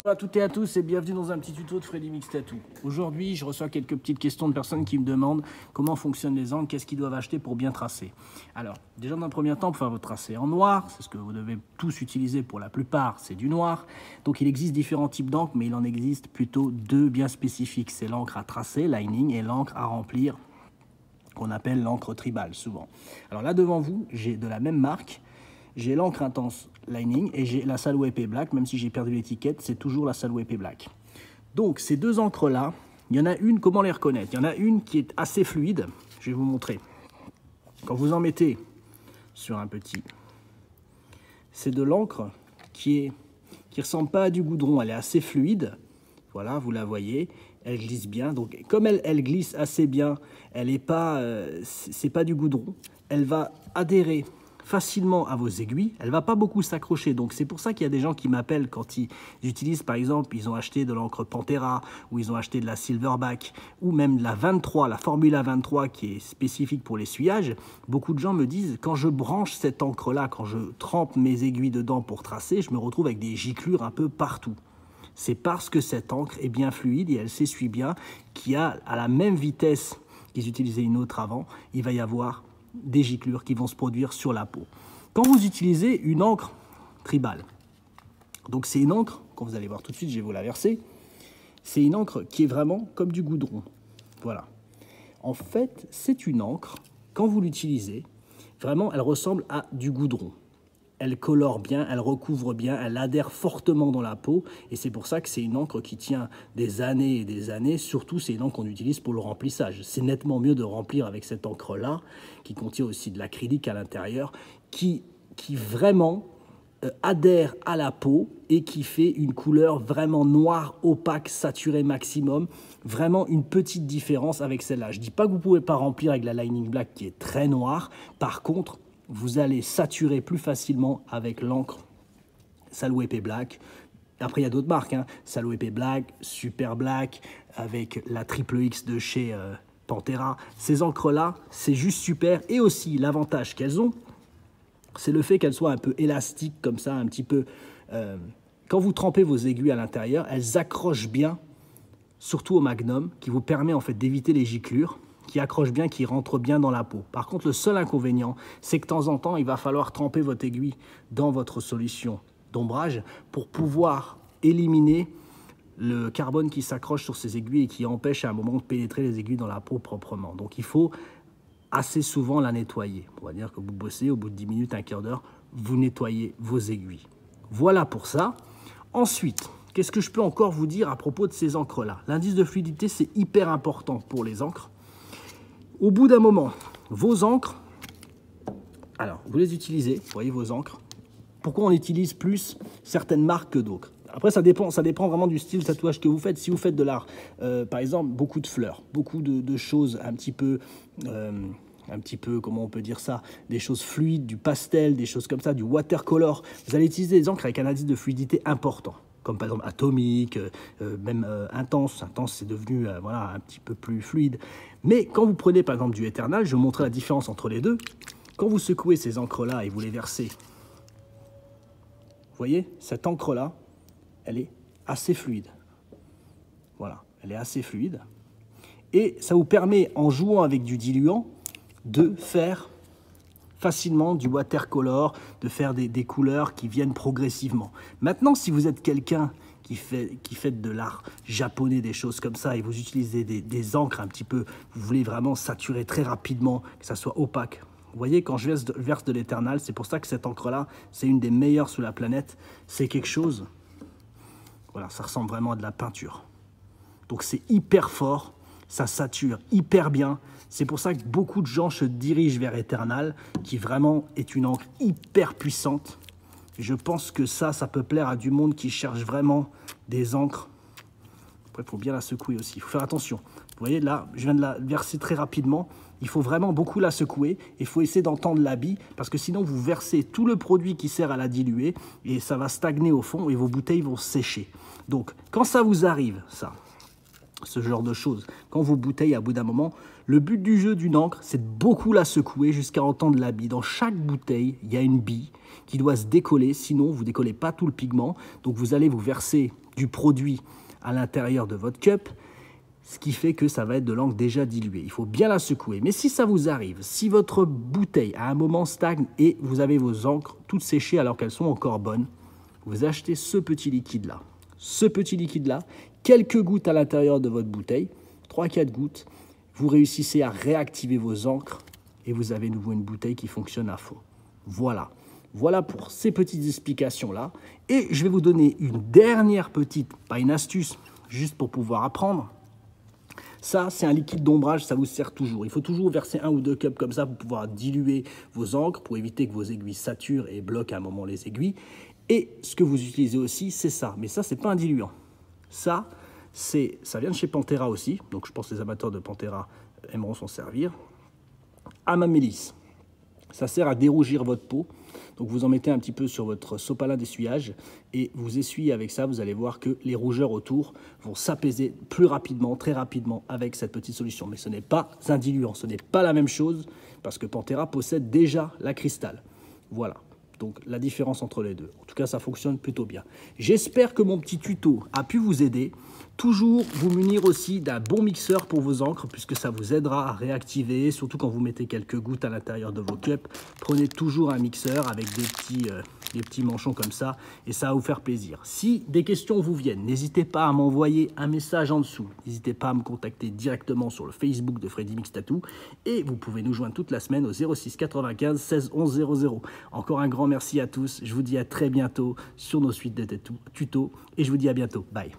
Bonjour à toutes et à tous et bienvenue dans un petit tuto de Freddy Mix Tattoo. Aujourd'hui, je reçois quelques petites questions de personnes qui me demandent comment fonctionnent les encres, qu'est-ce qu'ils doivent acheter pour bien tracer. Alors, déjà dans un premier temps, pour faire votre tracé en noir, c'est ce que vous devez tous utiliser pour la plupart, c'est du noir. Donc il existe différents types d'encre, mais il en existe plutôt deux bien spécifiques. C'est l'encre à tracer, lining, et l'encre à remplir, qu'on appelle l'encre tribal souvent. Alors là devant vous, j'ai de la même marque, j'ai l'encre intense lining et j'ai la Sallow Épais Black, même si j'ai perdu l'étiquette, c'est toujours la Sallow Épais Black. Donc ces deux encres là, il y en a une, comment les reconnaître? Il y en a une qui est assez fluide, je vais vous montrer. Quand vous en mettez sur un petit, c'est de l'encre qui ressemble pas à du goudron, elle est assez fluide. Voilà, vous la voyez, elle glisse bien. Donc, comme elle glisse assez bien, elle est pas, c'est pas du goudron. Elle va adhérer facilement à vos aiguilles. Elle va pas beaucoup s'accrocher. Donc, c'est pour ça qu'il y a des gens qui m'appellent quand ils utilisent, par exemple, ils ont acheté de l'encre Pantera ou ils ont acheté de la Silverback ou même de la 23, la Formula 23 qui est spécifique pour l'essuyage. Beaucoup de gens me disent, quand je branche cette encre-là, quand je trempe mes aiguilles dedans pour tracer, je me retrouve avec des giclures un peu partout. C'est parce que cette encre est bien fluide et elle s'essuie bien, qu'il y a à la même vitesse qu'ils utilisaient une autre avant, il va y avoir des giclures qui vont se produire sur la peau. Quand vous utilisez une encre tribal, donc c'est une encre, quand vous allez voir tout de suite, je vais vous la verser, c'est une encre qui est vraiment comme du goudron. Voilà. En fait, c'est une encre, quand vous l'utilisez, vraiment, elle ressemble à du goudron. Elle colore bien, elle recouvre bien, elle adhère fortement dans la peau et c'est pour ça que c'est une encre qui tient des années et des années. Surtout, c'est une encre qu'on utilise pour le remplissage. C'est nettement mieux de remplir avec cette encre-là, qui contient aussi de l'acrylique à l'intérieur, qui vraiment adhère à la peau et qui fait une couleur vraiment noire, opaque, saturée maximum. Vraiment une petite différence avec celle-là. Je ne dis pas que vous ne pouvez pas remplir avec la Lining Black qui est très noire. Par contre, vous allez saturer plus facilement avec l'encre Sallow Épais Black. Après, il y a d'autres marques, hein. Sallow Épais Black, Super Black, avec la Triple X de chez Pantera. Ces encres-là, c'est juste super. Et aussi, l'avantage qu'elles ont, c'est le fait qu'elles soient un peu élastiques, comme ça, un petit peu... quand vous trempez vos aiguilles à l'intérieur, elles accrochent bien, surtout au magnum, qui vous permet en fait d'éviter les giclures, qui accroche bien, qui rentre bien dans la peau. Par contre, le seul inconvénient, c'est que de temps en temps, il va falloir tremper votre aiguille dans votre solution d'ombrage pour pouvoir éliminer le carbone qui s'accroche sur ces aiguilles et qui empêche à un moment de pénétrer les aiguilles dans la peau proprement. Donc, il faut assez souvent la nettoyer. On va dire que vous bossez, au bout de 10 minutes, un quart d'heure, vous nettoyez vos aiguilles. Voilà pour ça. Ensuite, qu'est-ce que je peux encore vous dire à propos de ces encres-là? L'indice de fluidité, c'est hyper important pour les encres. Au bout d'un moment, vos encres, alors vous les utilisez, vous voyez vos encres. Pourquoi on utilise plus certaines marques que d'autres? Après, ça dépend vraiment du style de tatouage que vous faites. Si vous faites de l'art, par exemple, beaucoup de fleurs, beaucoup de choses un petit peu, comment on peut dire ça, des choses fluides, du pastel, des choses comme ça, du watercolor, vous allez utiliser des encres avec un indice de fluidité important, comme par exemple atomique, même intense. Intense, c'est devenu voilà, un petit peu plus fluide. Mais quand vous prenez par exemple du Eternal, je vais vous montrer la différence entre les deux. Quand vous secouez ces encres-là et vous les versez, vous voyez, cette encre-là, elle est assez fluide. Voilà, elle est assez fluide. Et ça vous permet, en jouant avec du diluant, de faire facilement du watercolor, de faire des couleurs qui viennent progressivement. Maintenant, si vous êtes quelqu'un qui fait de l'art japonais, des choses comme ça, et vous utilisez des encres un petit peu, vous voulez vraiment saturer très rapidement, que ça soit opaque. Vous voyez, quand je verse de l'Eternal, c'est pour ça que cette encre-là, c'est une des meilleures sur la planète. C'est quelque chose, voilà, ça ressemble vraiment à de la peinture. Donc c'est hyper fort, ça sature hyper bien. C'est pour ça que beaucoup de gens se dirigent vers Eternal, qui vraiment est une encre hyper puissante. Je pense que ça peut plaire à du monde qui cherche vraiment des encres. Après, il faut bien la secouer aussi. Il faut faire attention. Vous voyez, là, je viens de la verser très rapidement. Il faut vraiment beaucoup la secouer. Il faut essayer d'entendre la bille, parce que sinon, vous versez tout le produit qui sert à la diluer et ça va stagner au fond et vos bouteilles vont sécher. Donc, quand ça vous arrive, ça, ce genre de choses, quand vos bouteilles, à bout d'un moment, Le but du jeu d'une encre, c'est de beaucoup la secouer jusqu'à entendre la bille. Dans chaque bouteille, il y a une bille qui doit se décoller, sinon vous ne décollez pas tout le pigment. Donc vous allez vous verser du produit à l'intérieur de votre cup, ce qui fait que ça va être de l'encre déjà diluée. Il faut bien la secouer. Mais si ça vous arrive, si votre bouteille à un moment stagne et vous avez vos encres toutes séchées alors qu'elles sont encore bonnes, vous achetez ce petit liquide-là. Ce petit liquide-là, quelques gouttes à l'intérieur de votre bouteille, 3-4 gouttes, vous réussissez à réactiver vos encres et vous avez de nouveau une bouteille qui fonctionne à fond. Voilà. Voilà pour ces petites explications-là. Et je vais vous donner une dernière petite, pas une astuce, juste pour pouvoir apprendre. Ça, c'est un liquide d'ombrage, ça vous sert toujours. Il faut toujours verser 1 ou 2 cups comme ça pour pouvoir diluer vos encres, pour éviter que vos aiguilles saturent et bloquent à un moment les aiguilles. Et ce que vous utilisez aussi, c'est ça. Mais ça, c'est pas un diluant. Ça vient de chez Pantera aussi. Donc, je pense que les amateurs de Pantera aimeront s'en servir. Amamélis. Ça sert à dérougir votre peau. Donc, vous en mettez un petit peu sur votre sopalin d'essuyage et vous essuyez avec ça. Vous allez voir que les rougeurs autour vont s'apaiser plus rapidement, très rapidement avec cette petite solution. Mais ce n'est pas un diluant, ce n'est pas la même chose parce que Pantera possède déjà la cristal. Voilà. Donc, la différence entre les deux. En tout cas, ça fonctionne plutôt bien. J'espère que mon petit tuto a pu vous aider. Toujours vous munir aussi d'un bon mixeur pour vos encres, puisque ça vous aidera à réactiver, surtout quand vous mettez quelques gouttes à l'intérieur de vos cups. Prenez toujours un mixeur avec des petits manchons comme ça, et ça va vous faire plaisir. Si des questions vous viennent, n'hésitez pas à m'envoyer un message en dessous. N'hésitez pas à me contacter directement sur le Facebook de Freddy Mix Tattoo, et vous pouvez nous joindre toute la semaine au 06 95 16 11 00. Encore un grand merci à tous. Je vous dis à très bientôt sur nos suites de tutos, et je vous dis à bientôt. Bye.